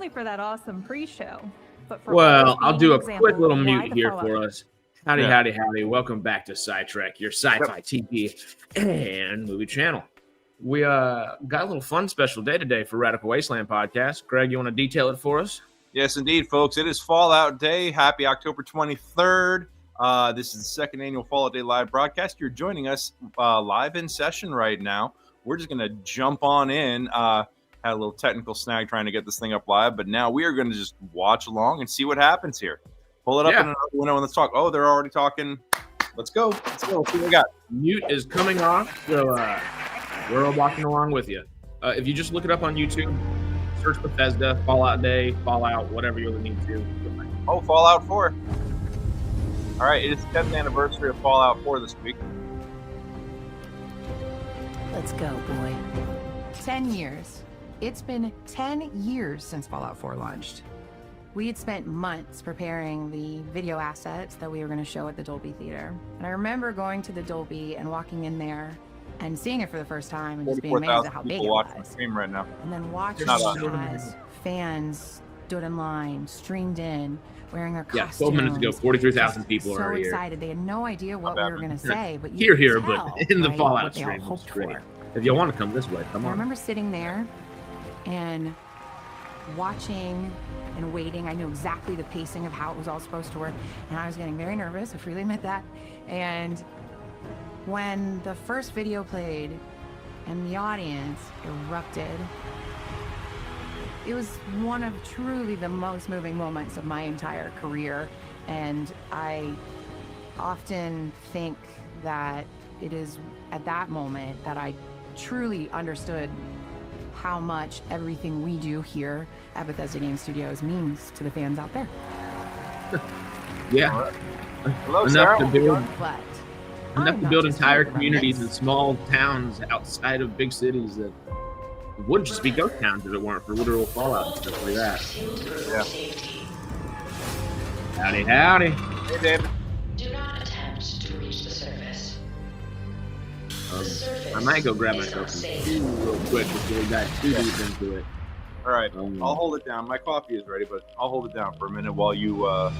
only for that awesome pre-show, but for Well, I'll do a quick little mute here for us. Howdy, howdy, howdy. Welcome back to SciTrek, your sci-fi TV and movie channel. We got a little fun special day today for Radical Wasteland podcast. Greg, you want to detail it for us? Yes, indeed, folks. It is Fallout Day. Happy October 23rd. This is the second annual Fallout Day live broadcast. You're joining us live in session right now. We're just going to jump on in. Had a little technical snag trying to get this thing up live, but now we are going to just watch along and see what happens here. Pull it up in another window and let's talk. Oh, they're already talking. Let's go. Let's go. Let's see what we got. Mute is coming off, so we're all walking along with you. If you just look it up on YouTube, search Bethesda, Fallout Day, Fallout, whatever you need to. Oh, Fallout 4. All right, it is the 10th anniversary of Fallout 4 this week. Let's go, boy. 10 years. It's been 10 years since Fallout 4 launched. We had spent months preparing the video assets that we were going to show at the Dolby Theater. And I remember going to the Dolby and walking in there and seeing it for the first time and just being amazed at how big it was. Stream right now. And then watching as fans stood in line, streamed in, wearing their costumes. 12 minutes ago, 43,000 people are here. So excited. They had no idea what we were going to say. But here, but in the Fallout stream, it's great. If you want to come this way, come on. I remember sitting there and watching and waiting. I knew exactly the pacing of how it was all supposed to work, and I was getting very nervous. I freely admit that. And when the first video played and the audience erupted, it was one of truly the most moving moments of my entire career. And I often think that it is at that moment that I truly understood how much everything we do here at Bethesda Game Studios means to the fans out there. Yeah. Hello, enough Sarah. to build entire communities in small towns outside of big cities that would just be ghost towns if it weren't for literal Fallout and stuff like that. Yeah. Howdy, howdy. Hey, David. Do not attempt to reach the surface. I might go grab myself some tea real quick before we got too deep into it. All right, I'll hold it down. My coffee is ready, but I'll hold it down for a minute while you go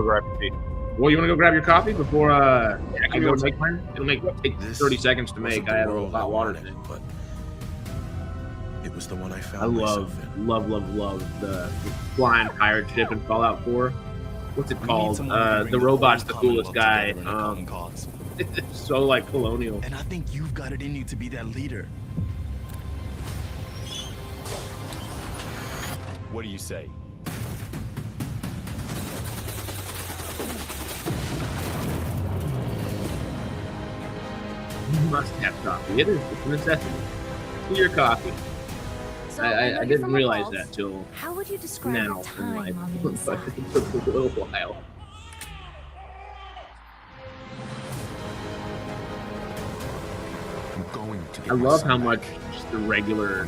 grab your tea. Well, you want to go grab your coffee before I can go make mine? It'll take 30 seconds to make. I have a hot water thing. But it was the one I found. I love the flying pirate ship in Fallout 4. What's it called? The robot's the coolest guy. It's so like colonial. And I think you've got it in you to be that leader. What do you say? You must have coffee. It's a necessity. To your coffee. So I didn't realize that till how would you describe now. the time on the But inside? it took a little while. I love how much just the regular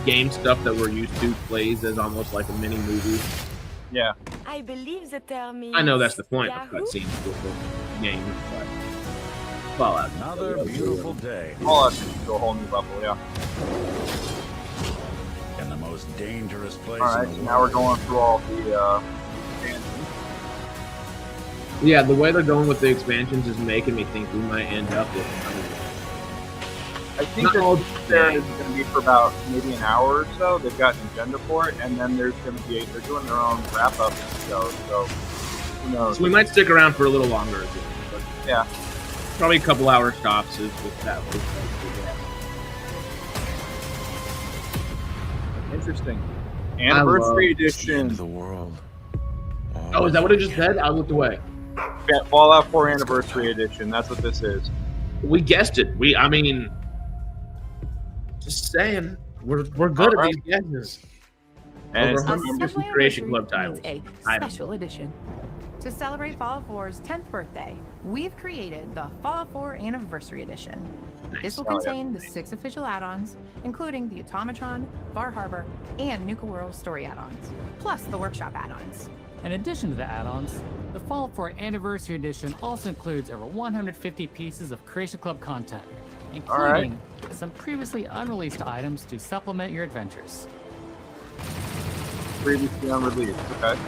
game stuff that we're used to plays as almost like a mini movie. Yeah. I believe the term is I know that's the point of cutscenes with the game, but Fallout. Another beautiful day. Fallout is to a whole new level, yeah. In the most dangerous place all right, in the world. now we're going through all the expansions. Yeah, the way they're going with the expansions is making me think we might end up with. I think they're going to be for about maybe an hour or so. They've got an agenda for it, and then there's going to be they're doing their own wrap up show. So who knows? So we might stick around for a little longer. But yeah, probably a couple hour stops is with that. Interesting. Anniversary edition of the world. Oh, is that what it just said? I looked away. Yeah, Fallout 4 Anniversary Edition. That's what this is. We guessed it. I mean, just saying, we're good at these guesses. And over 150 Creation Club titles. A special edition. To celebrate Fallout 4's 10th birthday, we've created the Fallout 4 Anniversary Edition. This will contain the 6 official add-ons, including the Automatron, Far Harbor, and Nuka World story add-ons, plus the Workshop add-ons. In addition to the add-ons, the Fallout 4 Anniversary Edition also includes over 150 pieces of Creation Club content, including some previously unreleased items to supplement your adventures. previously unreleased. Okay.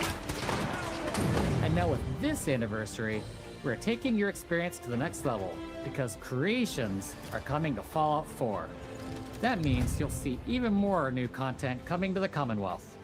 And now with this anniversary, we're taking your experience to the next level because creations are coming to Fallout 4. That means you'll see even more new content coming to the Commonwealth.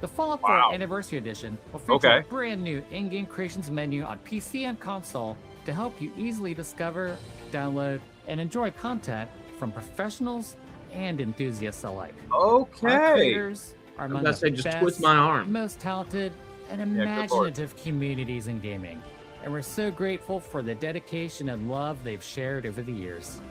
The Fallout 4 Anniversary Edition will feature a brand new in-game creations menu on PC and console to help you easily discover, download, and enjoy content from professionals and enthusiasts alike. Okay. Our creators are among the just best, twist my arm. most talented, and imaginative communities in gaming. And we're so grateful for the dedication and love they've shared over the years.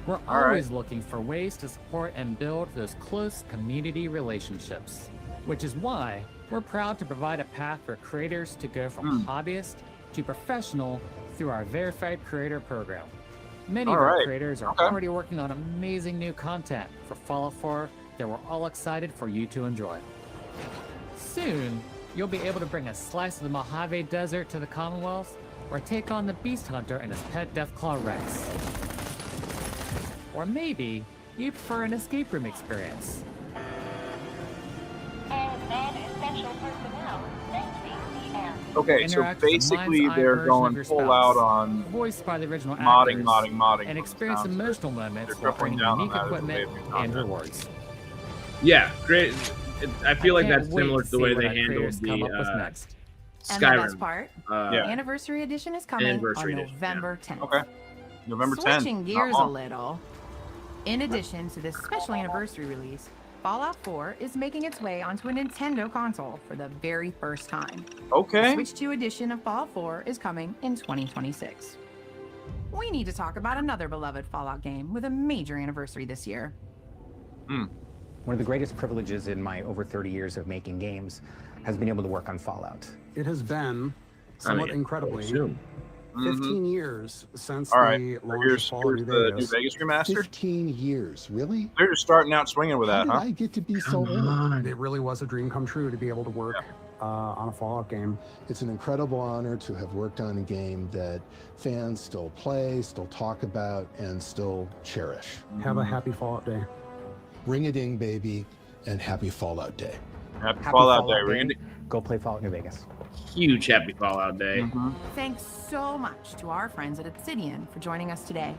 We're always looking for ways to support and build those close community relationships, which is why we're proud to provide a path for creators to go from hobbyist to professional through our Verified Creator program. Many of our creators are already working on amazing new content for Fallout 4 that we're all excited for you to enjoy. Soon, you'll be able to bring a slice of the Mojave Desert to the Commonwealth or take on the Beast Hunter and his pet Deathclaw Rex. Or maybe you prefer an escape room experience. Okay, so basically they're going full out on voiced by the original modding, and experience emotional moments They're while earning unique equipment and rewards. Yeah, great. I feel like that's Can't wait similar to to the see way what they our handled creators come up with the next. And the best Skyrim. part, Yeah. Anniversary Edition is coming Anniversary on Edition, November 10th. Okay. November 10th. Switching gears a little, in addition to this special anniversary release, Fallout 4 is making its way onto a Nintendo console for the very first time. Okay. The Switch 2 edition of Fallout 4 is coming in 2026. We need to talk about another beloved Fallout game with a major anniversary this year. One of the greatest privileges in my over 30 years of making games has been able to work on Fallout. It has been somewhat incredibly 15 years since All right. the launch Here's of Fallout New the Vegas. New Vegas remastered. 15 years, really? They're just starting out swinging with that, How huh? did I get to be so old? It really was a dream come true to be able to work on a Fallout game. It's an incredible honor to have worked on a game that fans still play, still talk about, and still cherish. Have a happy Fallout Day. Ring a ding, baby, and happy Fallout Day. Happy Fallout Day, Randy. Go play Fallout New Vegas. Huge happy Fallout Day. Thanks so much to our friends at Obsidian for joining us today.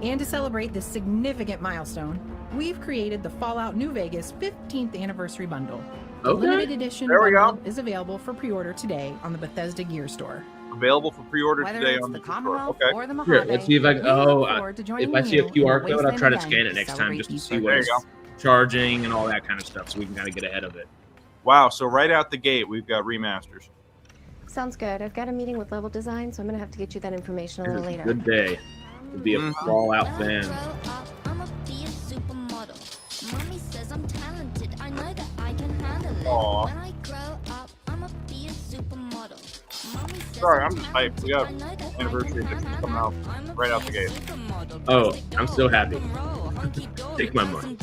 And to celebrate this significant milestone, we've created the Fallout New Vegas 15th Anniversary Bundle. The Okay. limited edition There we bundle go. is available for pre-order today on the Bethesda Gear Store. Available for pre-order Whether today it's on the the store. Commonwealth Okay. or the Here, Mojave, let's see if I we look can. forward to joining If I see a you in QR the code, I'll try to Wasteland scan it event next to time just to see celebrate There what's you go. charging and all that kind of stuff, so we can kind of get ahead of it. Wow. So right out the gate, we've got remasters. Sounds good. I've got a meeting with Level Design, so I'm gonna have to get you that information a little later. Good day to be a Fallout fan. I'ma be a supermodel. Mommy says I'm talented. I know that I can handle it. Aw. When I grow up, I'ma be a supermodel. Mommy says Sorry, I'm just hyped. We got anniversary edition coming out right out the gate. Oh, I'm so happy. Take my money.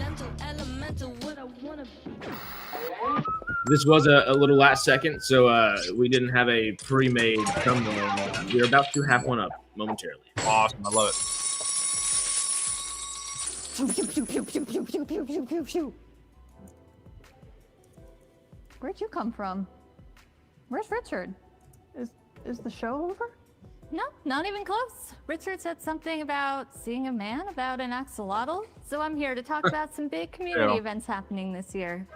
This was a little last second, so we didn't have a pre-made thumbnail. We're about to have one up momentarily. Awesome. I love it. Where'd you come from? Where's Richard? Is the show over? No, not even close. Richard said something about seeing a man about an axolotl, so I'm here to talk about some big community Yeah. events happening this year.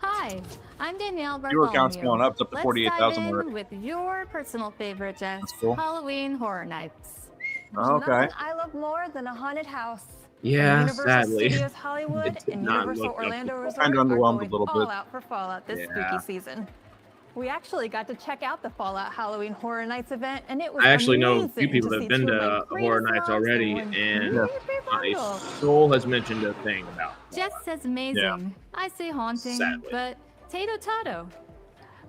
Hi, I'm Danielle Viewer count's Bartholomew. going up. It's up to Let's 48,000 dive already. in with your personal favorite, Jess, That's cool. Halloween Horror Nights. Okay. Nothing I love more than a haunted house. Yeah, Universal sadly. Studios Hollywood It did and not Universal look like Orlando it. Resort Kinda are underwhelmed a going little all bit. out for Fallout this Yeah. spooky season. We actually got to check out the Fallout Halloween Horror Nights event, and it was I actually know a amazing few people to that have see been two of to my Horror greatest Nights loves already, in one and really big my bundle. soul has mentioned a thing about Jess says amazing. I say haunting, Sadly. but Tato Tato.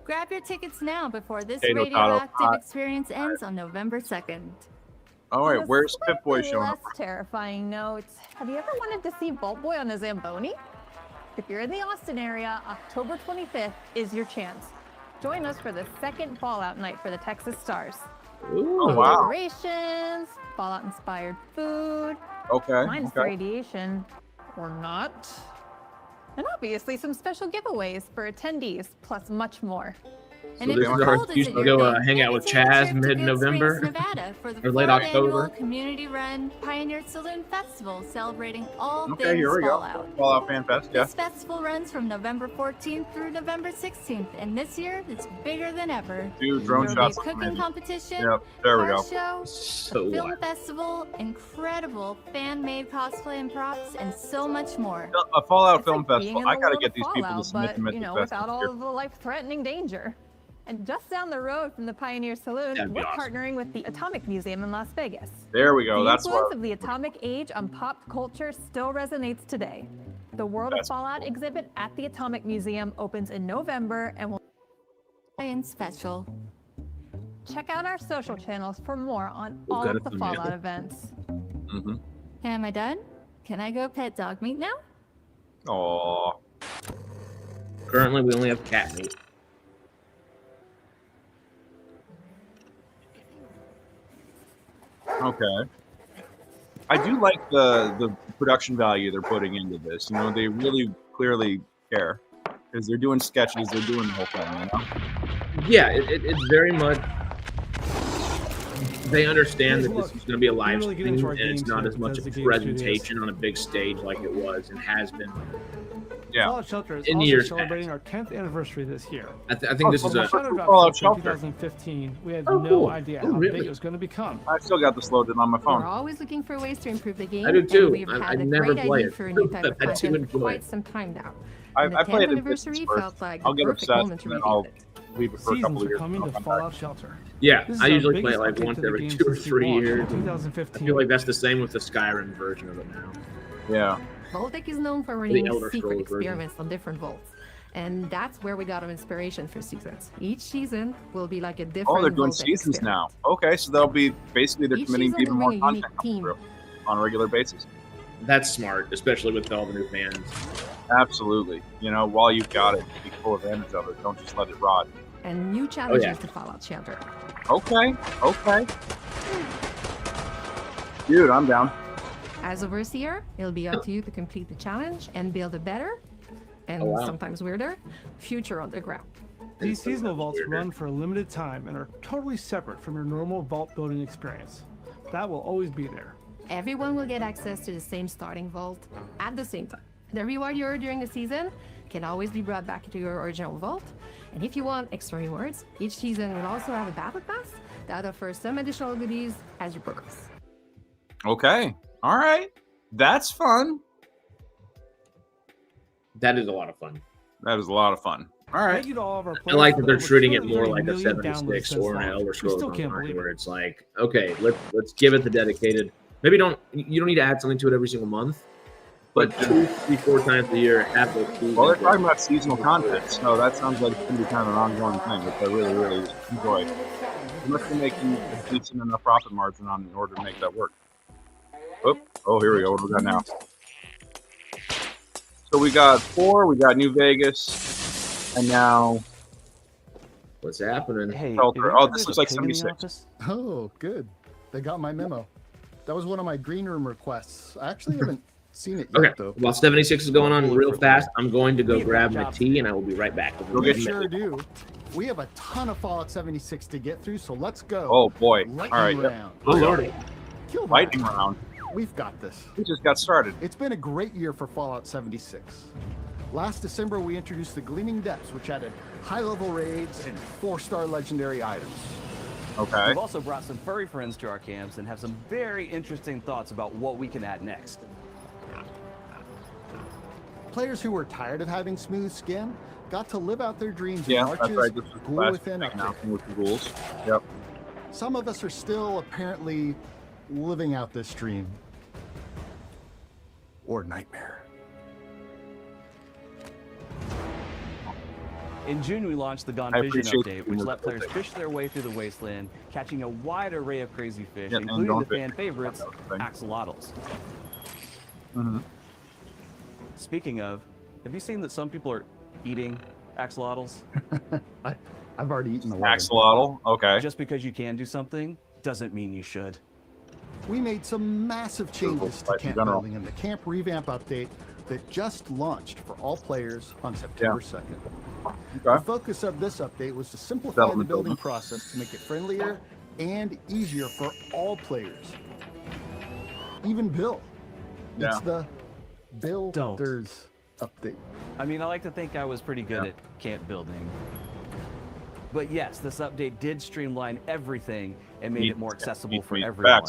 Grab your tickets now before this Tato Tato. radioactive experience ends on November 2nd. All right. Where's Pip Boy showing Less up? terrifying notes. Have you ever wanted to see Vault Boy on a Zamboni? If you're in the Austin area, October 25th is your chance. Join us for the second Fallout night for the Texas Stars. Oh, wow. Decorations, Fallout-inspired food, Okay. minus Okay. radiation, or not. And obviously some special giveaways for attendees, plus much more. So this is our excuse to go hang out with Chazz mid-November or late October. Community-run Pioneer Saloon Festival celebrating all Okay, things here we go. Fallout. Fallout Fan Fest, yeah. This festival runs from November 14th through November 16th, and this year it's bigger than ever. Dude, drone There will be shots. a cooking competition, Yep, there we car go. show, So film what? festival, incredible fan-made cosplay and props, and so much more. A Fallout It's Film like being Festival. in I the gotta world get of these people to Fallout, submit but, to Mythic you know, Fest without this all year. of the life-threatening danger. And just down the road from the Pioneer Saloon, That'd be we're awesome. partnering with the Atomic Museum in Las Vegas. There we go. The That's influence what. of the atomic age on pop culture still resonates today. The World of That's Fallout exhibit at the Atomic Museum opens in November and will And special. check out our social channels for more on We've all got of it the from Fallout you. events. Mm-hmm. Am I done? Can I go pet dog meat now? Aw. Currently, we only have cat meat. Okay. I do like the production value they're putting into this. You know, they really clearly care because they're doing sketches, they're doing the whole thing. You know. Yeah, it's very much. They understand that this is going to be a live really get stream, into and our it's games not here as much because a the game presentation on a big stage like it was and has been. Yeah. Fallout Shelter is In also years celebrating our 10th anniversary this year. I think this is a. Fallout Shelter. 2015, we had Oh, no cool. idea Oh, how really? big it was going to become. I still got this loaded on my We're phone. always looking for ways to improve the game. I do too. And we've I had a never great play idea it. for a new type of I do content enjoy for quite it. some time now. I And the played 10th it anniversary distance felt like I'll the get perfect obsessed moment and to then revisit I'll it. leave it for a couple Seasons of are years. coming to I'll come Fallout back. Shelter. Yeah, This is I our usually play biggest it like update once to the every game 2 or since we 3 launched in years. 2015. I feel like that's the same with the Skyrim version of it now. Yeah. Vault-Tec is known for The running Elder secret Scrolls version. experiments on different vaults. And that's where we got our inspiration for seasons. Each season will be like a different Oh, they're doing Vault-Tec seasons experiment. now. Okay, so they'll be basically they're Each committing season to even will more bring a unique content coming theme. through on a regular basis. That's smart, especially with all the new fans. Absolutely. You know, while you've got it, take full advantage of it. Don't just let it rot. And new challenges yeah. to Fallout Shelter. Okay. Okay. Dude, I'm down. As overseer, it'll be up to you to complete the challenge and build a better, and Oh, wow. sometimes weirder, future underground. These seasonal vaults run for a limited time and are totally separate from your normal vault building experience. That will always be there. Everyone will get access to the same starting vault at the same time. The reward you earn during the season can always be brought back to your original vault. And if you want extra rewards, each season will also have a battle pass that offers some additional goodies as you progress. Okay. All right. That's fun. That is a lot of fun. That is a lot of fun. All right. Thank you to all of our I players like for that they're over treating it more 230 like a million 76 downloads or an since Elder launch. We Scrolls still can't Online, believe where it. it's like, okay, let's give it the dedicated. Maybe you don't need to add something to it every single month, but 2, 3, 4 times a year have those tools. Well, they're talking about seasonal content, so that sounds like it's going to be kind of an ongoing thing, which I really, really enjoy. You must be making a decent enough profit margin on in order to make that work. Oh, here we go. What do we got now? So we got 4, we got New Vegas, and now What's happening? Hey, Shelter. Oh, this looks like 76. Oh, good. They got my memo. That was one of my green room requests. I actually haven't seen it yet, Okay, though. while 76 is going on real fast, I'm going to go grab my tea, and I will be right back. We sure do. We have a ton of Fallout 76 to get through, so let's go. Oh, boy. Lightning All right. round. Oh, Lordy. Kill Lightning round. We've got this. We just got started. It's been a great year for Fallout 76. Last December, we introduced the Gleaming Depths, which added high-level raids and 4-star legendary items. Okay. We've also brought some furry friends to our camps and have some very interesting thoughts about what we can add next. Players who were tired of having smooth skin got to live out their dreams Yeah, in that's Arch's right. This was the Ghoul last Within update. announcement with the rules. Yep. Some of us are still apparently living out this dream. Or nightmare. In June, we launched the Gone I Fishing appreciate update, you which doing let this players update. fish their way through the Wasteland, catching a wide array of crazy fish, Yeah, and including don't the fish. fan favorites, That was the thing. axolotls. Mm-hmm. Speaking of, have you seen that some people are eating axolotls? I've already eaten a lot. Axolotl. Okay. Just because you can do something doesn't mean you should. We made some massive changes to Life in camp general. building in the camp revamp update, that just launched for all players on September 2nd. The Okay. focus of this update was to simplify the building process to make it friendlier and easier for all players. Even Bill. It's the Builders update. I mean, I like to think I was pretty good at camp building. But yes, this update did streamline everything and made it more accessible for everyone.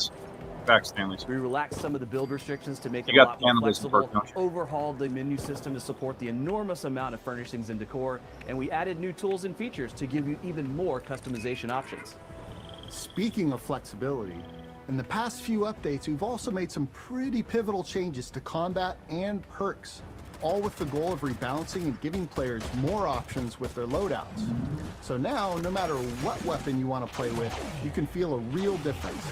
Facts, Stanley. We relaxed some of the build restrictions to make it You a got lot more cannabis and flexible, perk, don't overhauled the menu system to support the enormous amount of furnishings and decor, and we added new tools and features to give you even more customization options. Speaking of flexibility, in the past few updates, we've also made some pretty pivotal changes to combat and perks, all with the goal of rebalancing and giving players more options with their loadouts. So now, no matter what weapon you want to play with, you can feel a real difference.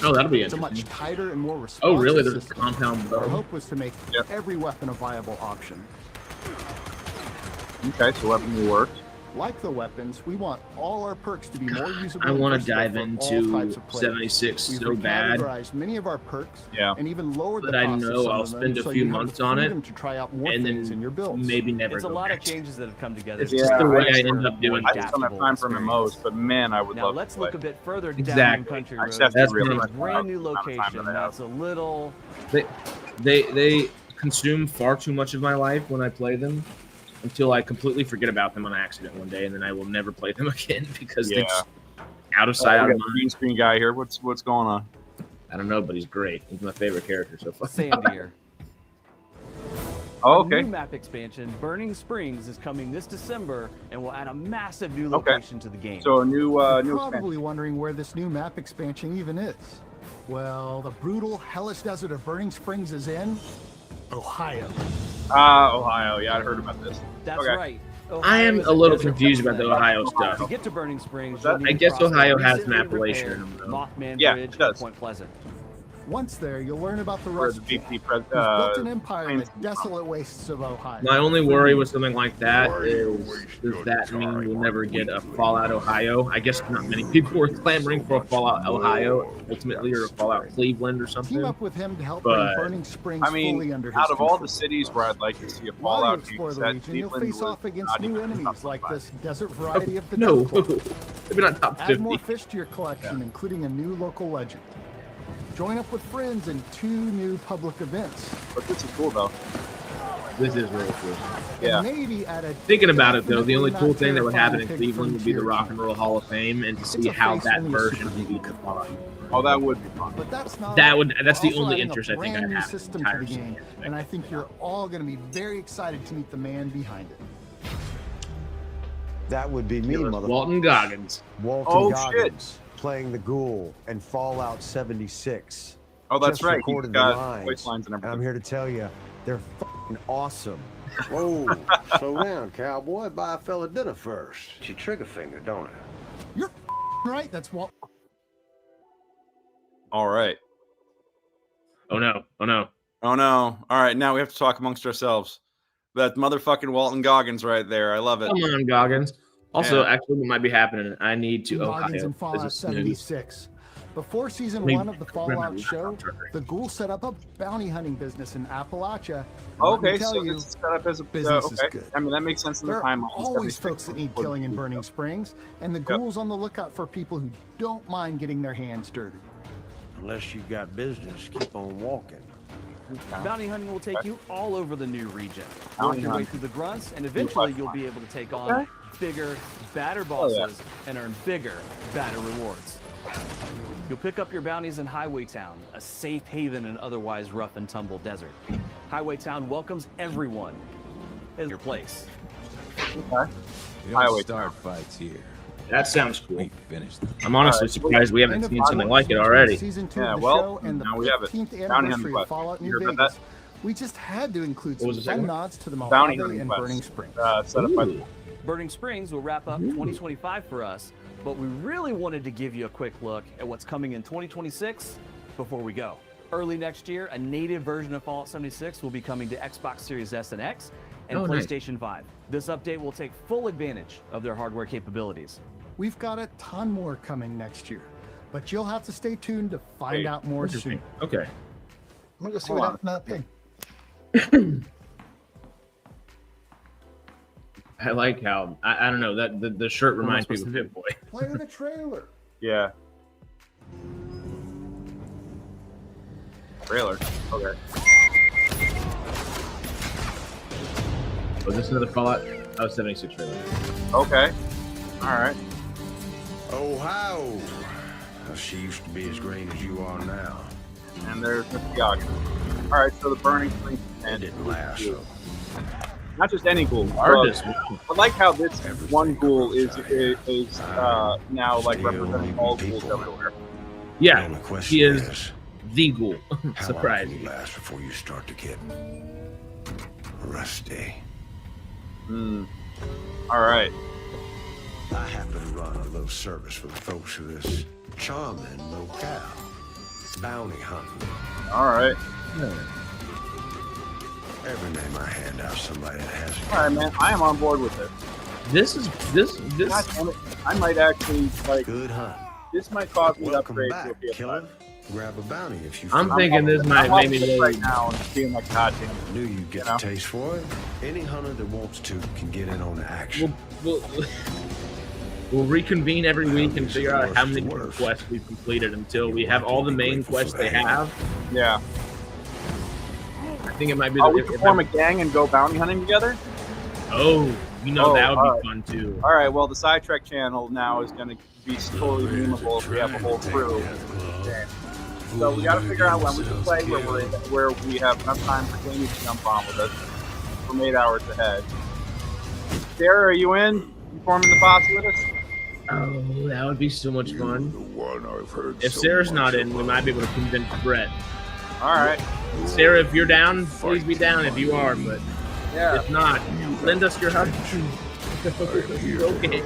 Oh, that'll be It's a interesting. much tighter and more responsive Oh, really? There's a system. compound bow. Our hope was to make every weapon a viable option. Okay, so weapon will work. Like the weapons, we want all our perks to be more usable. I want and to dive versatile for all into types of players. 76 We've so bad, recategorized many of our perks Yeah. and even lowered but the I cost of know some I'll of them, spend a so few you have months the on it, freedom to try out more and things then in your builds. maybe never It's a go lot back. of changes that have come together. It's just the way I end up doing I things. just don't have time for MMOs, but man, I would Now love let's to play. look a bit further down Exactly. Country I Road. just have to That's really one a of brand new amount of time location that I have. that's a little. They consume far too much of my life when I play them, until I completely forget about them on accident one day, and then I will never play them again because they're just out of sight, out we of got the mind. green screen guy here. What's going on? I don't know, but he's great. He's my favorite character so far. Same here. Oh, A okay. new map expansion, Burning Springs, is coming this December and will add a massive new location to the game. So a new You're new probably wondering where this new map expansion even is. Well, the brutal, hellish desert of Burning Springs is in Ohio. Ohio. Yeah, I heard about this. That's Okay. right. I am Ohio is a little desert confused about the wasteland. Ohio To stuff. get to Burning Springs, I you'll need to guess cross the Ohio has recently an Appalachian repaired in them, though. Mothman Yeah, Bridge it does. at Point Pleasant. Once there, you'll learn about the Where rest. the We've VP built an empire in the desolate wastes of Ohio. My only worry with something like that is, does that mean we'll never get a Fallout Ohio? I guess not many people were clamoring for a Fallout Ohio, ultimately, or a Fallout Cleveland or something. Team up with him to help But- bring Burning Springs I fully mean, under his out of all control. the cities where I'd like to see a While you Fallout explore game the set, region, you'll Cleveland face was off against not new even enemies top like five. this desert variety of the No, Desert Fox. maybe not top Add 50. more fish to your collection, including a new local legend. Join up with friends in 2 new public events. But this is cool though. This is really cool. Yeah. And maybe at a Thinking about it, though, the only definitely cool thing that would happen in not Cleveland would be the frontier Rock and Roll Hall of Fame, and to see a how face that only version super would be defined. Oh, that would be fun. But that's not That's all. the We're also only adding interest a I think brand I'd new have in the system to entire the game, and I think you're all going to be very excited to meet the man behind it. That would be me, mother. Walton Goggins. Walton Oh, Goggins playing the Ghoul in Fallout 76. Oh, that's Just right. He's recorded the got lines, Wastelines and and everything. I'm here to tell you, they're fucking awesome. Whoa, slow down, cowboy. Buy a fella dinner first. It's your trigger finger, don't it? You're right. That's Walt. All right. Oh no! Oh no! Oh no! All right, now we have to talk amongst ourselves. That motherfucking Walton Goggins right there. I love it. Come on, Goggins. Also, Yeah. actually, what might be happening? I need to Goggins Ohio. in Fallout This is news. 76. Before season I mean, 1 of the Fallout show, the Ghoul set up a bounty hunting business in Appalachia. And let me Okay, tell so you, this is set up as a business is okay. good. I mean, that makes sense in the there timeline. are always folks that need killing in Burning Springs, and the Ghoul's on the lookout for people who don't mind getting their hands dirty. Unless you got business, keep on walking. Bounty hunting will take you all over the new region. Bounty Work your way hunting. through the grunts, and eventually you'll be able to take on bigger, badder bosses and earn bigger, badder rewards. You'll pick up your bounties in Highway Town, a safe haven in otherwise rough and tumble desert. Highway Town welcomes everyone in your place. Okay. We don't start fights here. That sounds cool. We finished. I'm honestly Alright. surprised we haven't End of seen something Fallout like it already. Season 2 Yeah, of the well, show and the now we have it. 15th Bounty hunting anniversary of quest. Fallout You New heard about Vegas. that? We just had to include What some was the fun second? nods to the Bounty Mojave hunting and quest. Burning Springs. Set up by Ooh. Burning Springs will wrap up 2025 for us, but we really wanted to give you a quick look at what's coming in 2026 before we go. Early next year, a native version of Fallout 76 will be coming to Xbox Series S and X and Oh, nice. PlayStation 5. This update will take full advantage of their hardware capabilities. We've got a ton more coming next year, but you'll have to stay tuned to find Wait, out more interesting. soon. Okay. I'm gonna go see Hold what on. happened to that pig. I like how I don't know that the shirt reminds me of Pip Boy. Play with the trailer. Yeah. Trailer. Okay. Was this another Fallout? Oh, 76 trailer. Okay. All right. Ohio. She used to be as green as you are now. And there's Mr. Yaga. All right, so the Burning Springs and didn't last. So. Not just any ghoul. Artist. I like how this one ghoul is now like representing all ghouls everywhere. Yeah, he is the ghoul. Surprise! How long can you last before you start to get rusty? All right. I happen to run a little service for the folks of this charming locale. Bounty hunting. All right. Every name I hand out, somebody that has it. All right, man. I am on board with it. This. God damn it. I might actually like. Good hunt. This might cause me to Welcome upgrade back, to a PS5. killer. Grab a bounty if you. I'm thinking this might maybe really right now and being like, God damn it. Knew you'd get a taste for it. Any hunter that wants to can get in on the action. We'll reconvene every week and figure out how many quests we've completed until we have all the main quests they have. Yeah. I think it might be. We can form a gang and go bounty hunting together. Oh, that would be fun too. All right. Well, the SciTrek channel now is going to be totally memeable if we have a whole crew. So we got to figure out when we can play where we have enough time for Jamie to jump on with us from 8 hours ahead. Sarah, are you in? You forming the posse with us? Oh, that would be so much fun. If Sarah's not in, we might be able to convince Brit. All right. Sarah, if you're down, please be down if you are, but if not, lend us your help. Okay.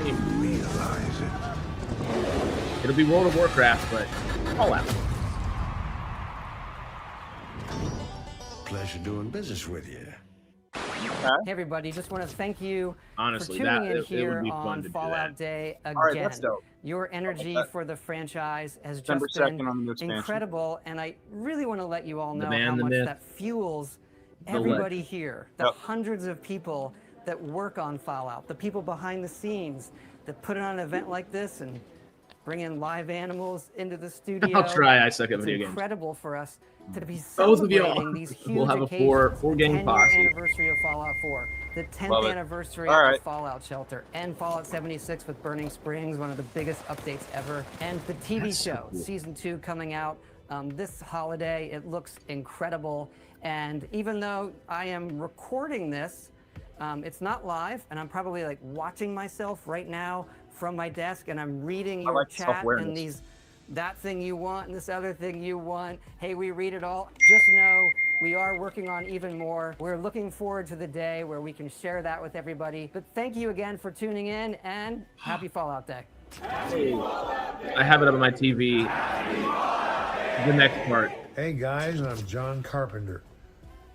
It'll be World of Warcraft, but all out. Pleasure doing business with you. Hey everybody, just want to thank you Honestly, for tuning in it here would be fun on to do Fallout that. Day again. All right, that's dope. Your energy for the franchise has December just been 2nd on the new expansion. incredible, and I really want to let you all know man, how the much myth, that fuels the everybody legend. here, the hundreds of people that work on Fallout, the people behind the scenes that put on an event like this and bring in live animals into the studio. I'll try. I suck at It's video games. incredible for us to be Both of you celebrating all. these huge We'll have a occasions. four game 10-year posse. anniversary of Fallout 4, the 10th Love it. anniversary All right. of Fallout Shelter, and Fallout 76 with Burning Springs, one of the biggest updates ever, and the TV That's so show, cool. Season 2 coming out this holiday. It looks incredible, and even though I am recording this, it's not live, and I'm probably like watching myself right now from my desk, and I'm reading your like chat self-awareness. and these that thing you want and this other thing you want. Hey, we read it all. Just know we are working on even more. We're looking forward to the day where we can share that with everybody. But thank you again for tuning in, and happy Fallout Day. I have it up on my TV. The next part. Hey guys, I'm John Carpenter.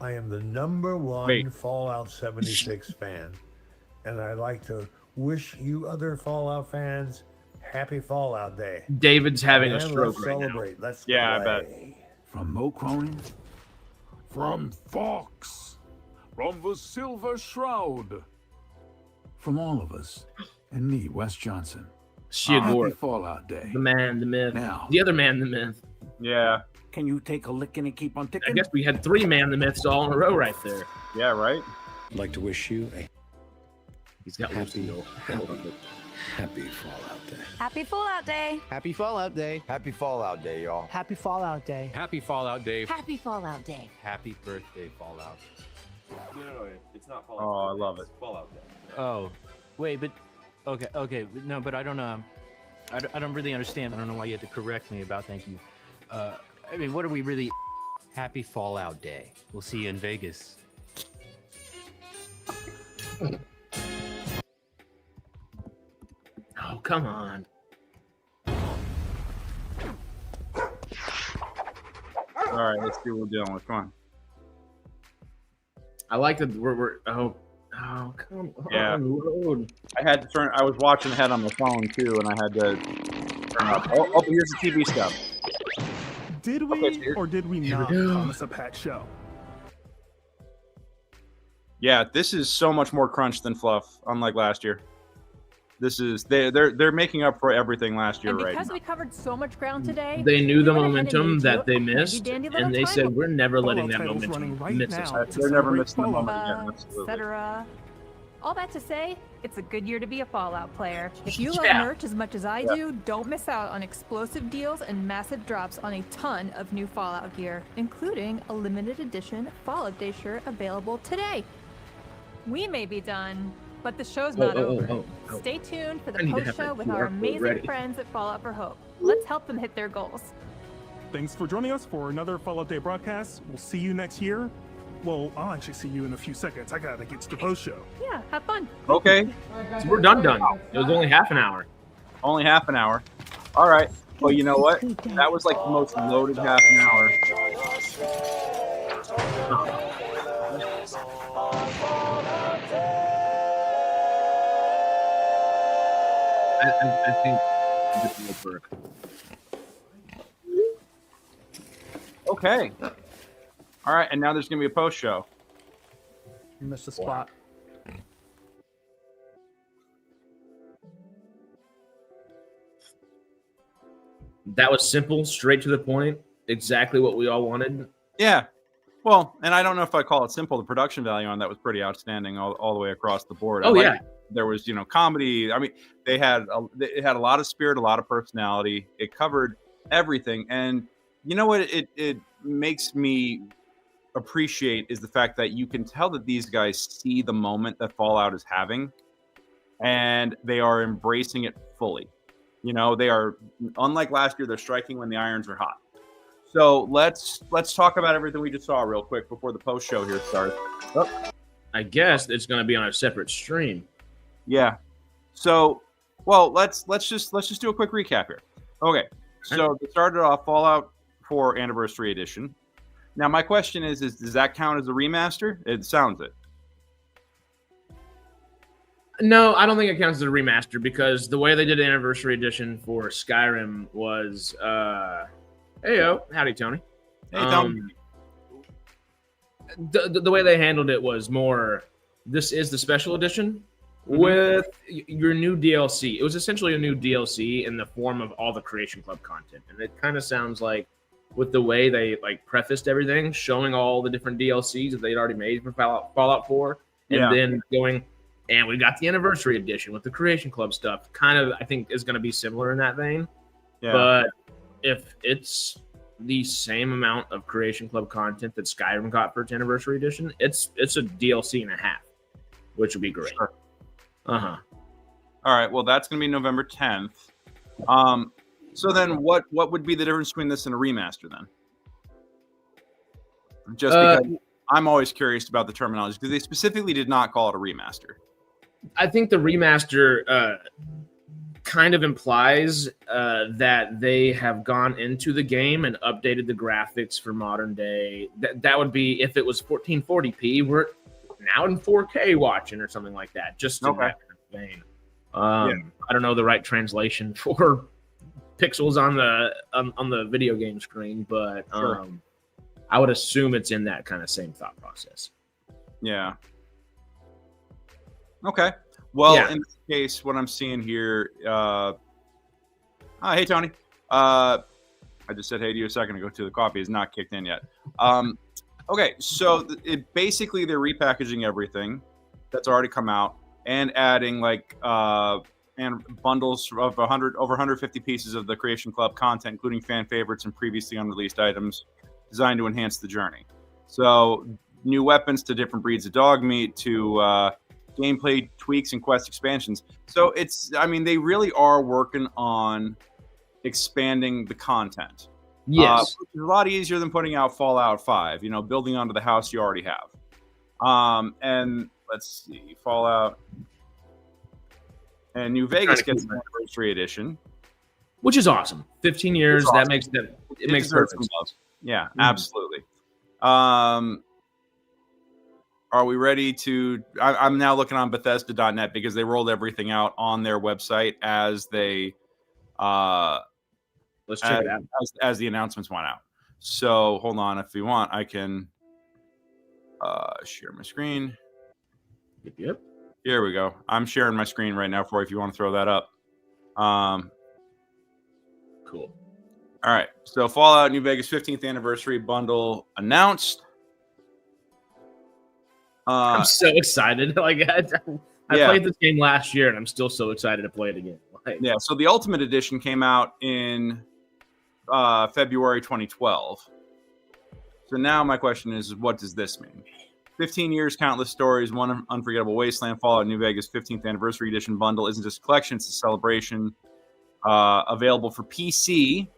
I am the #1 Fallout 76 fan, and I'd like to wish you other Fallout fans happy Fallout Day. David's having a And stroke let's right now. celebrate. Let's Yeah, I play. From Mo Cronin, from Fox, from the Silver Shroud, from all of us, and me, Wes Johnson. Shiagor. Happy Fallout Day. The man, the myth. Now. The other man, the myth. Yeah. Can you take a licking and keep on ticking? I guess we had 3 man, the myths all in a row right there. Yeah, right? I'd like to wish you a He's got Lucille. happy Fallout Day. Happy Fallout Day. Happy Fallout Day. Happy Fallout Day, y'all. Happy Fallout Day. Happy Fallout Day. Happy Fallout Day. Happy birthday, Fallout. No, it's not Fallout. Oh, I love it. It's Fallout Day. Oh, wait, but okay, no, but I don't I don't really understand. I don't know why you had to correct me about thank you. I mean, what are we really? Happy Fallout Day. We'll see you in Vegas. Oh, come on. All right, let's see what we're dealing with. Come on. I like that we're oh come on. Yeah. Load. I had to turn. I was watching ahead on the phone too, and I had to turn up. Oh, here's the TV stuff. Did we or did we not go. promise a pet show? Yeah, this is so much more crunch than fluff, unlike last year. This is they're making up for everything last year, And right because now. we covered so much ground today, They knew we the went ahead and momentum made that you they a missed, handy-dandy little and they time said, "We're never letting Fallout that titles momentum running right miss us." now to They're never celebrate missing the Fallout. moment again. Absolutely. etc. All that to say, it's a good year to be a Fallout player. If you love Yeah. merch as much as I do, don't miss out on explosive deals and massive drops on a ton of new Fallout gear, including a limited edition Fallout Day shirt available today. We may be done, but the show's not over. Stay tuned for I the need to post have show that with QR our code amazing ready. friends at Fallout for Hope. Let's help them hit their goals. Thanks for joining us for another Fallout Day broadcast. We'll see you next year. Well, I'll actually see you in a few seconds. I gotta get to the post show. Yeah, have fun. Okay. So we're done. It was only half an hour. Only half an hour. All right. Well, you know what? That was like the most loaded half an hour. I think this will work. Okay. All right, and now there's gonna be a post show. You missed a spot. That was simple, straight to the point, exactly what we all wanted. Yeah. Well, and I don't know if I call it simple. The production value on that was pretty outstanding all the way across the board. Oh, yeah. There was, comedy. I mean, it had a lot of spirit, a lot of personality. It covered everything. And you know what it makes me appreciate is the fact that you can tell that these guys see the moment that Fallout is having, and they are embracing it fully. They are, unlike last year, they're striking when the irons are hot. So let's talk about everything we just saw real quick before the post show here starts. Oh. I guess it's going to be on a separate stream. Yeah. So, well, let's just do a quick recap here. Okay. So they started off Fallout 4 Anniversary Edition. Now, my question is does that count as a remaster? It sounds it. No, I don't think it counts as a remaster because the way they did the Anniversary Edition for Skyrim was, heyo, howdy, Tony. Hey, Tony. The way they handled it was more, this is the special edition with your new DLC. It was essentially a new DLC in the form of all the Creation Club content. And it kind of sounds like, with the way they prefaced everything, showing all the different DLCs that they'd already made for Fallout 4, and then going, and we got the Anniversary Edition with the Creation Club stuff. Kind of, I think, is going to be similar in that vein. Yeah. But if it's the same amount of Creation Club content that Skyrim got for its Anniversary Edition, it's a DLC and a half, which would be great. Sure. All right. Well, that's going to be November 10th. So then what would be the difference between this and a remaster then? Just because I'm always curious about the terminology, because they specifically did not call it a remaster. I think the remaster kind of implies that they have gone into the game and updated the graphics for modern day. That would be if it was 1440p, we're now in 4K watching or something like that, just in that vein. I don't know the right translation for pixels on the video game screen, but I would assume it's in that kind of same thought process. Yeah. Okay. Well, in this case, what I'm seeing here, hey Tony. I just said hey to you a second ago too. The coffee is not kicked in yet. Okay, so basically they're repackaging everything that's already come out and adding and bundles of over 150 pieces of the Creation Club content, including fan favorites and previously unreleased items designed to enhance the journey. So new weapons to different breeds of dog meat to gameplay tweaks and quest expansions. So they really are working on expanding the content. Yes. Which is a lot easier than putting out Fallout 5, building onto the house you already have. And let's see, Fallout and New Vegas gets an Anniversary Edition, which is awesome. 15 years, awesome. That makes it makes perfect sense. Yeah, absolutely. Are we ready to? I'm now looking on Bethesda.net because they rolled everything out on their website as they. Let's check it out as the announcements went out. So hold on, if you want, I can share my screen. Yep. Here we go. I'm sharing my screen right now for you if you want to throw that up. Cool. All right. So Fallout New Vegas 15th anniversary bundle announced. I'm so excited. Like I played this game last year, and I'm still so excited to play it again. Yeah. So the Ultimate Edition came out in February 2012. So now my question is, what does this mean? 15 years, countless stories, one unforgettable wasteland. Fallout New Vegas 15th anniversary edition bundle isn't just a collection; it's a celebration. Available for PC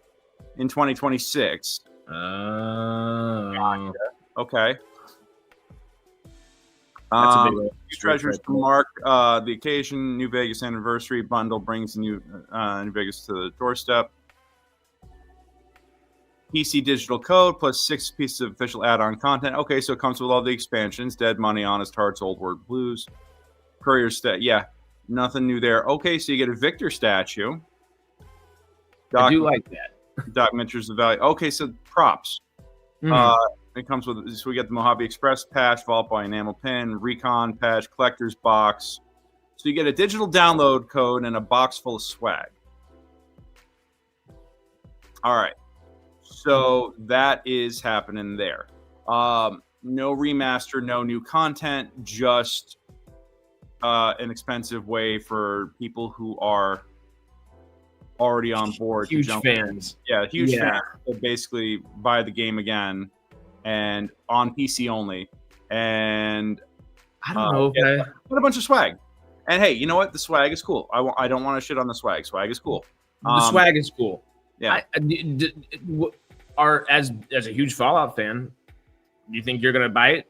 in 2026. Okay. New treasures to mark the occasion. New Vegas anniversary bundle brings New Vegas to the doorstep. PC digital code plus 6 pieces of official add-on content. Okay, so it comes with all the expansions: Dead Money, Honest Hearts, Old World Blues, Courier Stat. Yeah, nothing new there. Okay, so you get a Victor statue. I do like that. Documentaries of value. Okay, so props. It comes with, so we get the Mojave Express patch, Vault by Enamel Pin, Recon patch, Collector's Box. So you get a digital download code and a box full of swag. All right. So that is happening there. No remaster, no new content, just an expensive way for people who are already on board. Huge fans. Huge fans. So basically buy the game again and on PC only. And I don't know. Get a bunch of swag. And hey, you know what? The swag is cool. I don't want to shit on the swag. Swag is cool. The swag is cool. Yeah. As a huge Fallout fan, do you think you're gonna buy it?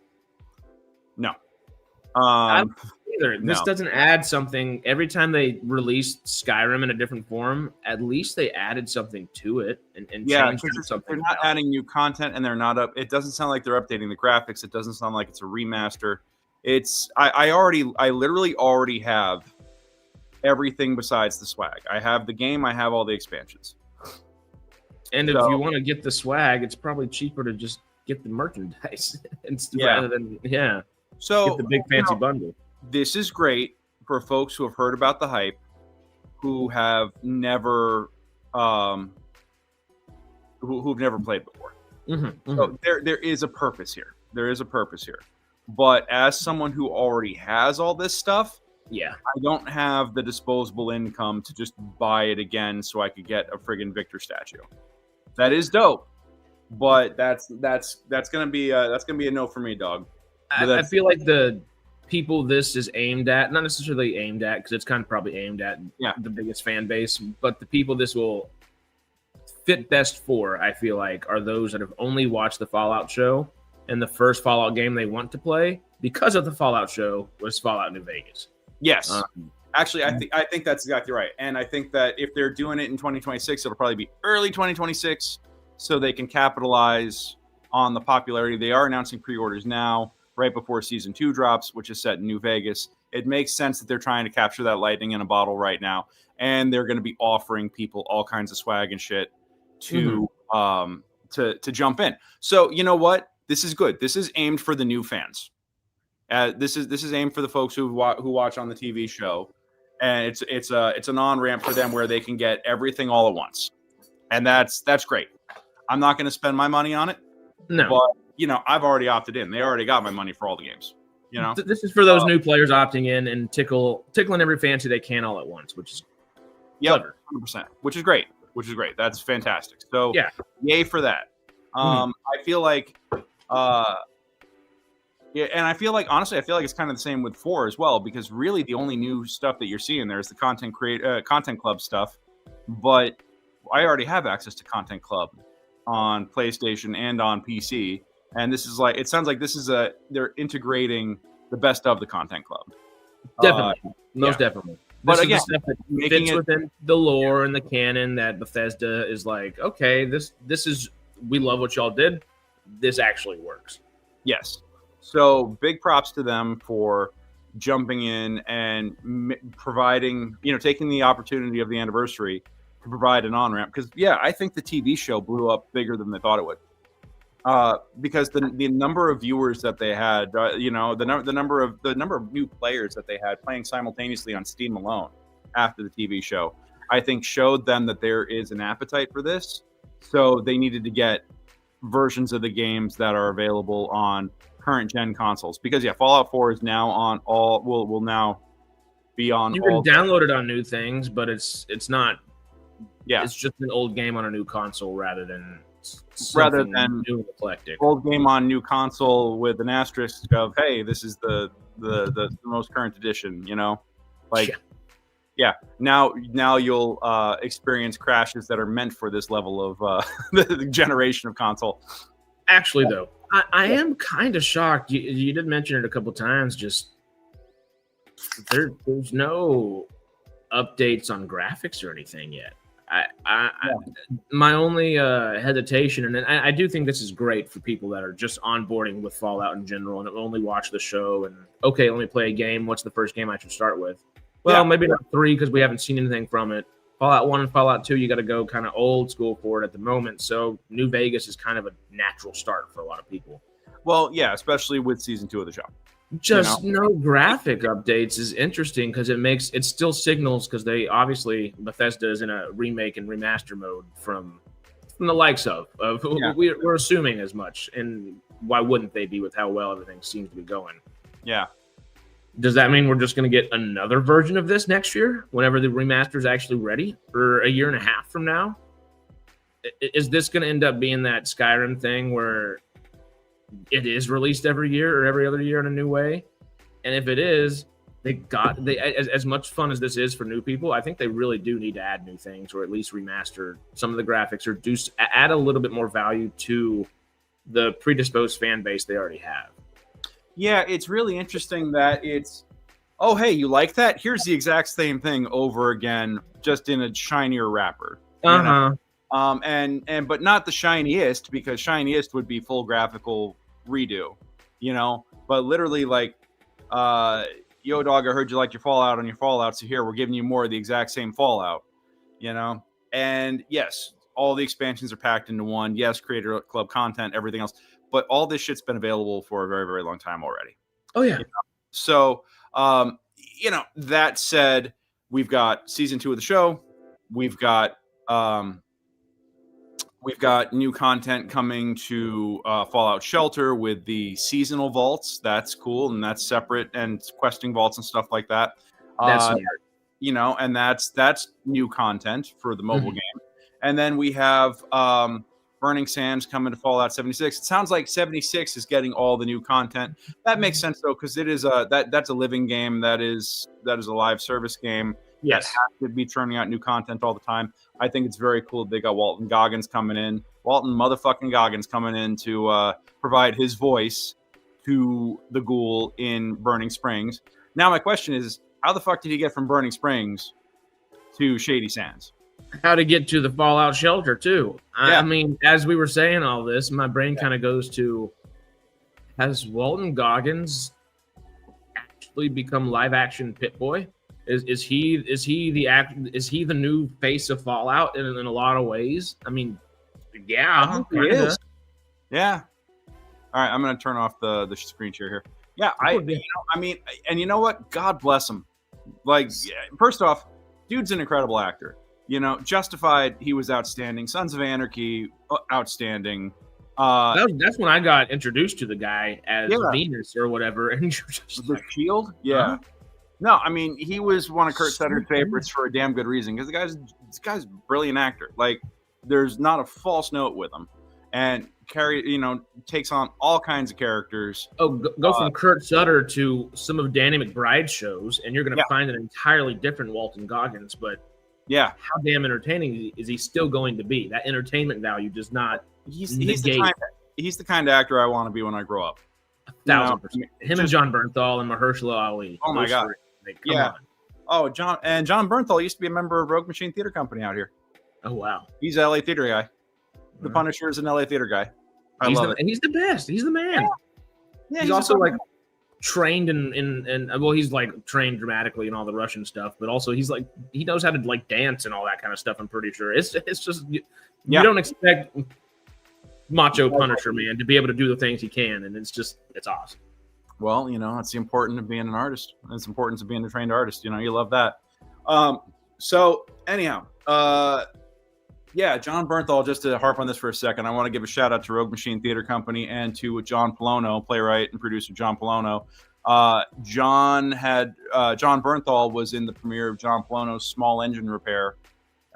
No. I don't either. This doesn't add something. Every time they released Skyrim in a different form, at least they added something to it and changed something. They're not adding new content, and they're not up. It doesn't sound like they're updating the graphics. It doesn't sound like it's a remaster. It's I literally already have everything besides the swag. I have the game. I have all the expansions. And if you want to get the swag, it's probably cheaper to just get the merchandise rather than So get the big fancy bundle. This is great for folks who have heard about the hype, who have never who've never played before. So there is a purpose here. There is a purpose here. But as someone who already has all this stuff, I don't have the disposable income to just buy it again so I could get a friggin' Victor statue. That is dope, but that's gonna be a no for me, dog. I feel like the people this is aimed at, not necessarily aimed at, because it's kind of probably aimed at the biggest fan base, but the people this will fit best for, I feel like, are those that have only watched the Fallout show, and the first Fallout game they want to play because of the Fallout show was Fallout New Vegas. Yes. Actually, I think that's exactly right. And I think that if they're doing it in 2026, it'll probably be early 2026 so they can capitalize on the popularity. They are announcing pre-orders now, right before Season 2 drops, which is set in New Vegas. It makes sense that they're trying to capture that lightning in a bottle right now. And they're going to be offering people all kinds of swag and shit to jump in. So, you know what? This is good. This is aimed for the new fans. This is aimed for the folks who watch on the TV show. And it's an on-ramp for them where they can get everything all at once. And that's great. I'm not going to spend my money on it. No. But, I've already opted in. They already got my money for all the games. This is for those new players opting in and tickling every fancy they can all at once, which is clever. 100%, which is great. That's fantastic. So, yay for that. I feel like and I feel like, honestly, it's kind of the same with 4 as well, because really the only new stuff that you're seeing there is the Content Club stuff. But I already have access to Content Club on PlayStation and on PC. And this is it sounds like this is they're integrating the best of the Content Club. Definitely. Most definitely. This But again, is the stuff that fits within the lore and the canon that Bethesda is like, okay, this is, we love what y'all did. This actually works. Yes. So big props to them for jumping in and providing, taking the opportunity of the anniversary to provide an on-ramp. Because, I think the TV show blew up bigger than they thought it would. because the number of viewers that they had, the number of new players that they had playing simultaneously on Steam alone after the TV show, I think showed them that there is an appetite for this. So they needed to get versions of the games that are available on current gen consoles, because Fallout 4 is now on all will now be on. You can download it on new things, but it's not. Yeah, it's just an old game on a new console rather than new and eclectic. Old game on new console with an asterisk of, hey, this is the most current edition. Now you'll experience crashes that are meant for this level of the generation of console. Actually, though, I am kind of shocked. You did mention it a couple times. Just there's no updates on graphics or anything yet. My only hesitation, and I do think this is great for people that are just onboarding with Fallout in general and only watch the show and, okay, let me play a game. What's the first game I should start with? Well, maybe not 3 because we haven't seen anything from it. Fallout 1 and Fallout 2, you got to go kind of old school for it at the moment. So New Vegas is kind of a natural start for a lot of people. Well, yeah, especially with season 2 of the show. Just no graphic updates is interesting because it still signals, because they obviously Bethesda is in a remake and remaster mode from the likes of we're assuming as much, and why wouldn't they be with how well everything seems to be going? Yeah. Does that mean we're just going to get another version of this next year whenever the remaster is actually ready, or a year and a half from now? Is this going to end up being that Skyrim thing where it is released every year or every other year in a new way? And if it is, as much fun as this is for new people, I think they really do need to add new things, or at least remaster some of the graphics, or add a little bit more value to the predisposed fan base they already have. Yeah, it's really interesting that it's, oh, hey, you like that? Here's the exact same thing over again, just in a shinier wrapper. Uh-huh. But not the shiniest, because shiniest would be full graphical redo, But literally, like, yo, dog, I heard you like your Fallout on your Fallout, so here, we're giving you more of the exact same Fallout, And yes, all the expansions are packed into one. Yes, Creator Club content, everything else. But all this shit's been available for a very, very long time already. Oh, yeah. So, that said, we've got season 2 of the show. We've got new content coming to Fallout Shelter with the seasonal vaults. That's cool, and that's separate, and questing vaults and stuff like that. That's smart. And that's new content for the mobile game. And then we have Burning Sands coming to Fallout 76. It sounds like 76 is getting all the new content. That makes sense though, because it is that's a living game. That is a live service game. Yes, that has to be churning out new content all the time. I think it's very cool. They got Walton Goggins coming in. Walton motherfucking Goggins coming in to provide his voice to the ghoul in Burning Springs. Now my question is, how the fuck did he get from Burning Springs to Shady Sands? How to get to the Fallout Shelter too. I mean, as we were saying all this, my brain kind of goes to, has Walton Goggins actually become live action Pit-Boy? Is he the new face of Fallout in a lot of ways? I mean, yeah, he is. Yeah. All right, I'm gonna turn off the screen share here. Yeah, and you know what? God bless him. Like, first off, dude's an incredible actor. Justified, he was outstanding. Sons of Anarchy, outstanding. That's when I got introduced to the guy as Venus or whatever. And you're just the Shield? Yeah. Huh? No, I mean, he was one of Kurt Sutter's favorites for a damn good reason, because this guy's a brilliant actor. Like, there's not a false note with him. And takes on all kinds of characters. Oh, go from Kurt Sutter to some of Danny McBride's shows, and you're going to find an entirely different Walton Goggins, but yeah, how damn entertaining is he still going to be? That entertainment value does not. He's the kind of actor I want to be when I grow up. 1,000%. Him and John Bernthal and Mahershala Ali. Oh my god! Come on. Oh, John Bernthal used to be a member of Rogue Machine Theater Company out here. Oh wow! He's an LA theater guy. The Punisher is an LA theater guy. He's the best. He's the man. Yeah, he's also like trained in he's like trained dramatically in all the Russian stuff, but also he knows how to like dance and all that kind of stuff. I'm pretty sure it's just you don't expect macho Punisher, man, to be able to do the things he can, and it's awesome. Well, it's the importance of being an artist. It's the importance of being a trained artist. You love that. So anyhow, John Bernthal, just to harp on this for a second, I want to give a shout out to Rogue Machine Theater Company and to John Polono, playwright and producer John Polono. John Bernthal was in the premiere of John Polono's Small Engine Repair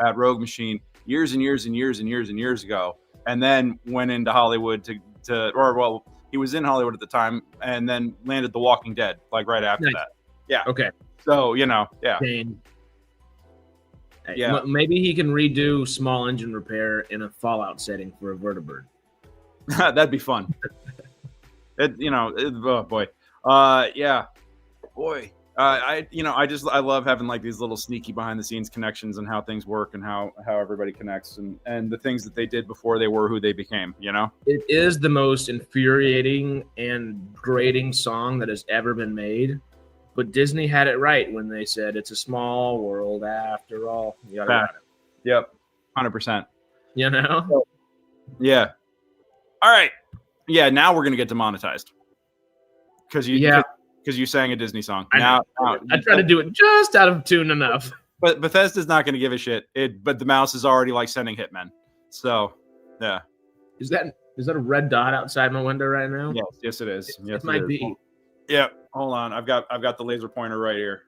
at Rogue Machine years and years and years and years and years ago, and then went into Hollywood he was in Hollywood at the time, and then landed The Walking Dead like right after that. Yeah. Okay. So yeah. Dane. Yeah. Maybe he can redo Small Engine Repair in a Fallout setting for a vertebrate. That'd be fun. Oh boy. Yeah. Boy. I love having like these little sneaky behind the scenes connections and how things work and how everybody connects and the things that they did before they were who they became, It is the most infuriating and grating song that has ever been made. But Disney had it right when they said it's a small world after all. Yep. 100%. Yeah. All right. Yeah. Now we're going to get demonetized. Because you sang a Disney song. I try to do it just out of tune enough. But Bethesda's not going to give a shit. But the mouse is already like sending hitmen. So, yeah. Is that a red dot outside my window right now? Yes, it is. Yes, it might be. Yeah. Hold on. I've got the laser pointer right here.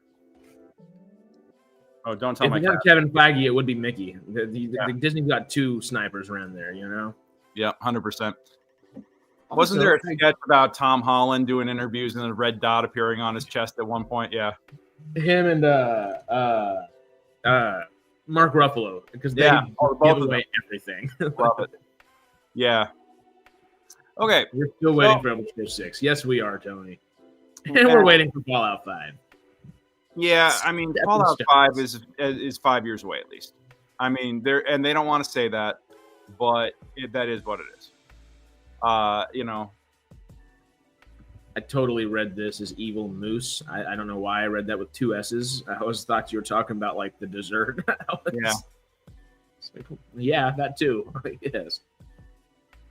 Oh, don't tell my cat. If Kevin Feige, it would be Mickey. Disney's got two snipers around there, Yeah, 100%. Wasn't there a sketch about Tom Holland doing interviews and a red dot appearing on his chest at one point? Yeah. Him and Mark Ruffalo, because they give away everything. Love it. Yeah. Okay. We're still waiting for Elder Scrolls 6. Yes, we are, Tony. And we're waiting for Fallout 5. Yeah, I mean, Fallout 5 is 5 years away at least. I mean, they don't want to say that, but that is what it is. I totally read this as Evil Moose. I don't know why I read that with 2 S's. I always thought you were talking about like the dessert. Yeah, that too. Yes.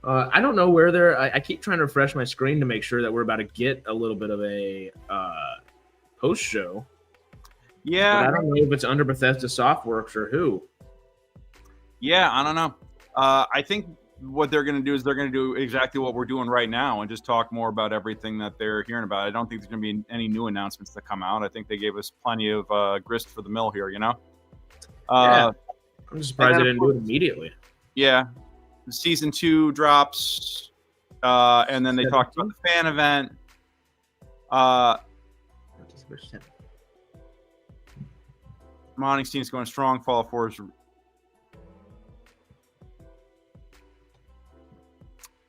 I don't know where they're. I keep trying to refresh my screen to make sure that we're about to get a little bit of a post show. Yeah, but I don't know if it's under Bethesda Softworks or who. Yeah, I don't know. I think what they're going to do is they're going to do exactly what we're doing right now and just talk more about everything that they're hearing about. I don't think there's going to be any new announcements that come out. I think they gave us plenty of grist for the mill here, Yeah. I'm surprised they didn't do it immediately. Yeah. Season 2 drops, and then they talked about the fan event. Modding team's going strong. Fallout 4 is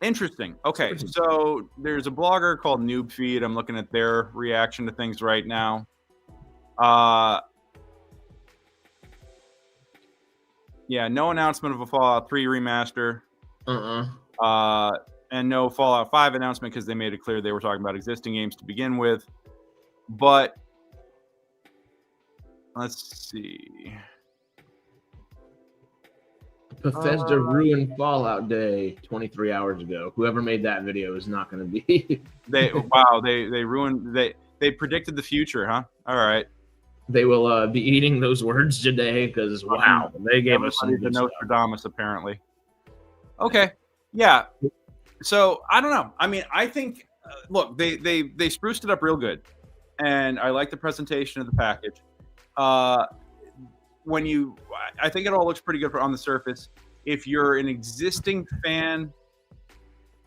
interesting. Okay, so there's a blogger called Noob Feed. I'm looking at their reaction to things right now. Yeah, no announcement of a Fallout 3 remaster. And no Fallout 5 announcement because they made it clear they were talking about existing games to begin with. But let's see. Bethesda ruined Fallout Day 23 hours ago. Whoever made that video is not going to be. They ruined. They predicted the future, huh? All right. They will be eating those words today because wow, they gave us some good Nostradamus apparently. Okay, yeah. So I don't know. I mean, I think look, they spruced it up real good, and I like the presentation of the package. I think it all looks pretty good on the surface. If you're an existing fan,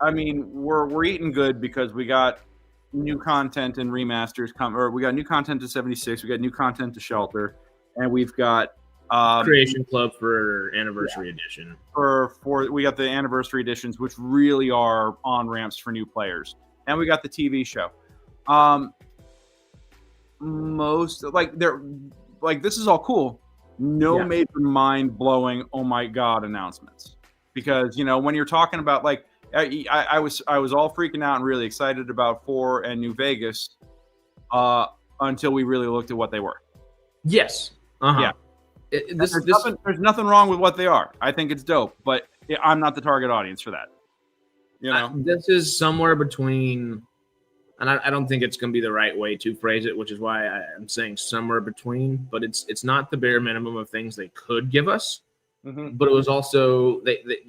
I mean, we're eating good because we got new content and remasters we got new content to 76, we got new content to Shelter, and we've got Creation Club for Anniversary Edition. We got the Anniversary Editions, which really are on ramps for new players, and we got the TV show. This is all cool. No major mind-blowing, oh my god announcements, because when you're talking about like I was all freaking out and really excited about 4 and New Vegas until we really looked at what they were. Yes. Yeah. There's nothing wrong with what they are. I think it's dope, but I'm not the target audience for that. You know, this is somewhere between, and I don't think it's going to be the right way to phrase it, which is why I'm saying somewhere between. But it's not the bare minimum of things they could give us, but it was also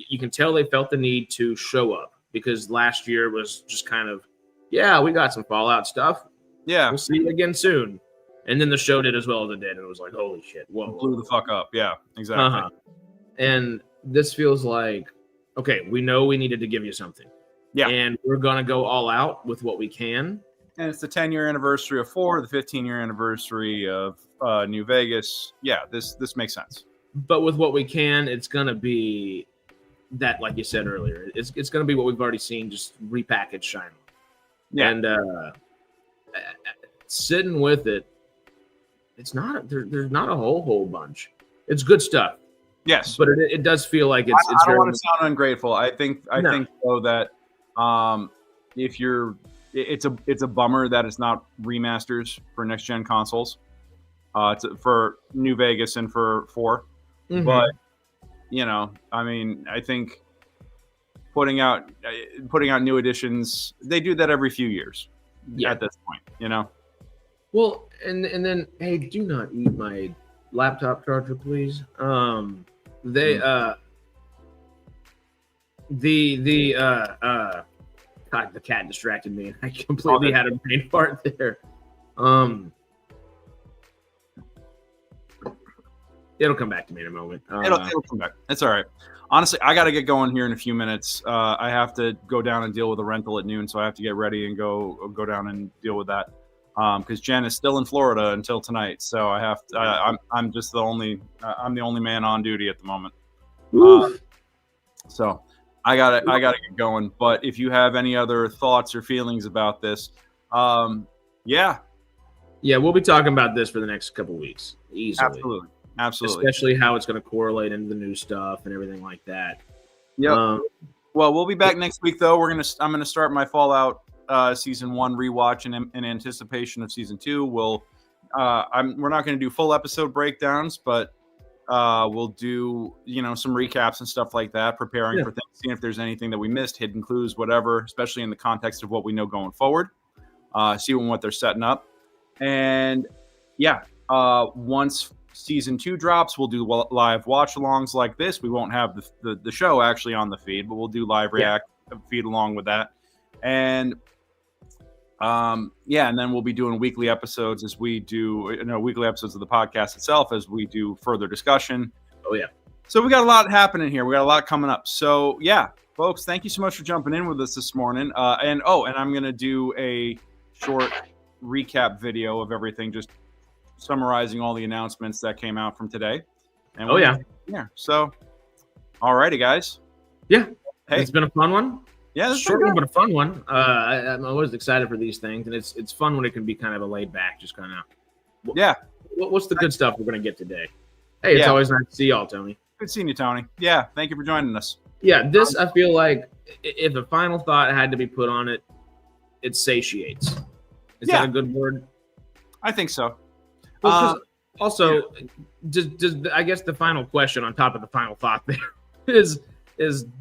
you can tell they felt the need to show up, because last year was just kind of, yeah, we got some Fallout stuff. Yeah, we'll see you again soon. And then the show did as well as it did, and it was like, holy shit, whoa, blew the fuck up. Yeah, exactly. And this feels like, okay, we know we needed to give you something. Yeah. And we're going to go all out with what we can. And it's the 10-year anniversary of 4, the 15-year anniversary of New Vegas. Yeah, this makes sense. But with what we can, it's going to be that, like you said earlier, it's going to be what we've already seen, just repackaged shiny. Yeah. And sitting with it, it's not there's not a whole bunch. It's good stuff. Yes, but it does feel like it's. I don't want to sound ungrateful. I think though that if you're, it's a bummer that it's not remasters for next gen consoles. It's for New Vegas and for 4, but you know, I mean, I think putting out new editions, they do that every few years. Yeah. At this point, you know. Well, and then, hey, do not eat my laptop charger, please. They God, the cat distracted me. I completely had a brain fart there. It'll come back to me in a moment. It'll come back. It's all right. Honestly, I got to get going here in a few minutes. I have to go down and deal with a rental at noon, so I have to get ready and go down and deal with that. Because Jen is still in Florida until tonight, so I have to. I'm just the only. I'm the only man on duty at the moment. So I gotta get going. But if you have any other thoughts or feelings about this, yeah, we'll be talking about this for the next couple weeks, easily. Absolutely. Especially how it's going to correlate into the new stuff and everything like that. Yeah. Well, we'll be back next week though. I'm gonna start my Fallout season 1 rewatch in anticipation of season 2. We're not going to do full episode breakdowns, but we'll do some recaps and stuff like that, preparing for things, seeing if there's anything that we missed, hidden clues, whatever, especially in the context of what we know going forward. See what they're setting up, and once season 2 drops, we'll do live watch-alongs like this. We won't have the show actually on the feed, but we'll do live react feed along with that. And and then we'll be doing weekly episodes as we do, weekly episodes of the podcast itself as we do further discussion. Oh yeah. So we got a lot happening here. We got a lot coming up. So yeah, folks, thank you so much for jumping in with us this morning. And I'm going to do a short recap video of everything, just summarizing all the announcements that came out from today. And yeah. So, alrighty, guys. Yeah. Hey, it's been a fun one. Yeah, it's short one, but a fun one. I'm always excited for these things, and it's fun when it can be kind of a laid back, just kind of. Yeah. What's the good stuff we're going to get today? Hey, it's always nice to see y'all, Tony. Good seeing you, Tony. Yeah, thank you for joining us. Yeah, this I feel like if a final thought had to be put on it, it satiates. Is that a good word? I think so. Well, also, does I guess the final question on top of the final thought there is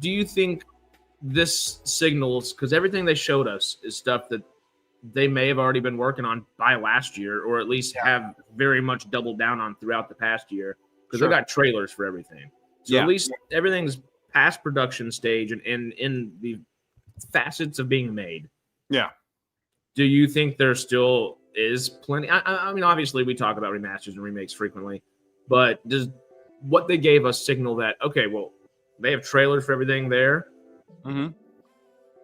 do you think this signals, because everything they showed us is stuff that they may have already been working on by last year, or at least have very much doubled down on throughout the past year, because they've got trailers for everything. So at least everything's past production stage and in the facets of being made. Yeah. Do you think there still is plenty? I mean, obviously we talk about remasters and remakes frequently, but does what they gave us signal that, okay, well, they have trailers for everything there?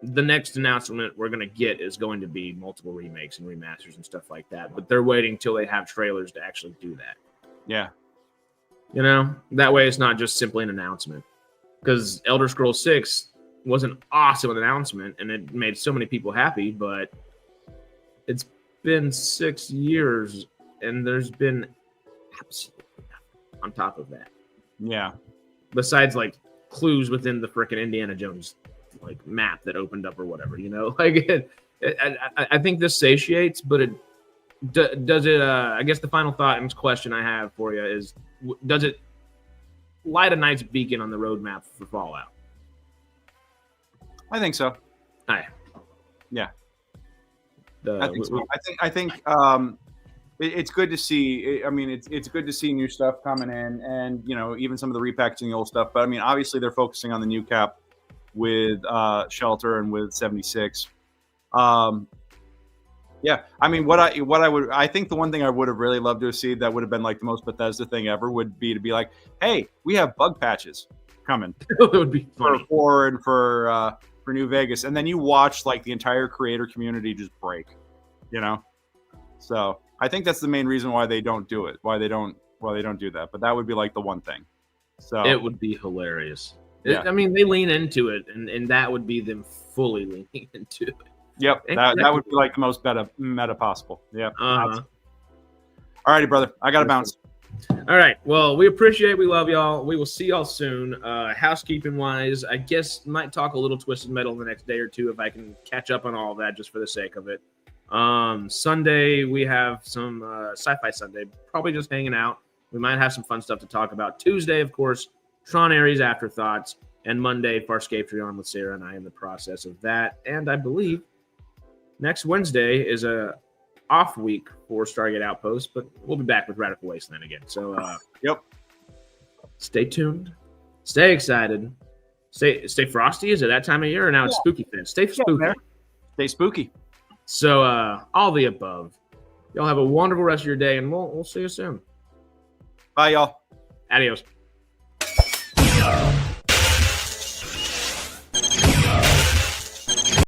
The next announcement we're going to get is going to be multiple remakes and remasters and stuff like that, but they're waiting till they have trailers to actually do that. Yeah. That way it's not just simply an announcement, because Elder Scrolls 6 was an awesome announcement and it made so many people happy, but it's been 6 years and there's been absolutely nothing on top of that. Yeah. Besides like clues within the frickin' Indiana Jones like map that opened up or whatever, like I think this satiates, but does it I guess the final thought and question I have for you is, does it light a night's beacon on the roadmap for Fallout? I think so. Hi. Yeah. I think so. I think it's good to see. I mean, it's good to see new stuff coming in, and even some of the repackaging the old stuff. But I mean, obviously they're focusing on the new cap with Shelter and with 76. Yeah, I mean, I think the one thing I would have really loved to have seen that would have been like the most Bethesda thing ever would be to be like, hey, we have bug patches coming. That would be funny. For 4 and for New Vegas, and then you watch like the entire creator community just break, So I think that's the main reason why they don't do it, why they don't do that. But that would be like the one thing. So it would be hilarious. Yeah. I mean, they lean into it, and that would be them fully leaning into it. Yep, that would be like the most meta possible. Yeah. All righty, brother. I got to bounce. All right. Well, we appreciate it. We love y'all. We will see y'all soon. Housekeeping wise, I guess might talk a little Twisted Metal the next day or two if I can catch up on all of that just for the sake of it. Sunday, we have some Sci-Fi Sunday, probably just hanging out. We might have some fun stuff to talk about. Tuesday, of course, Tron Ares Afterthoughts. And Monday, Farscape on with Sarah and I in the process of that. And I believe next Wednesday is a off week for Stargate Outpost, but we'll be back with Radical Wasteland again. So, yep. Stay tuned. Stay excited. Stay frosty. Is it that time of year, or now it's spooky fan? Stay spooky. Stay spooky. So, all the above. Y'all have a wonderful rest of your day, and we'll see you soon. Bye, y'all. Adios.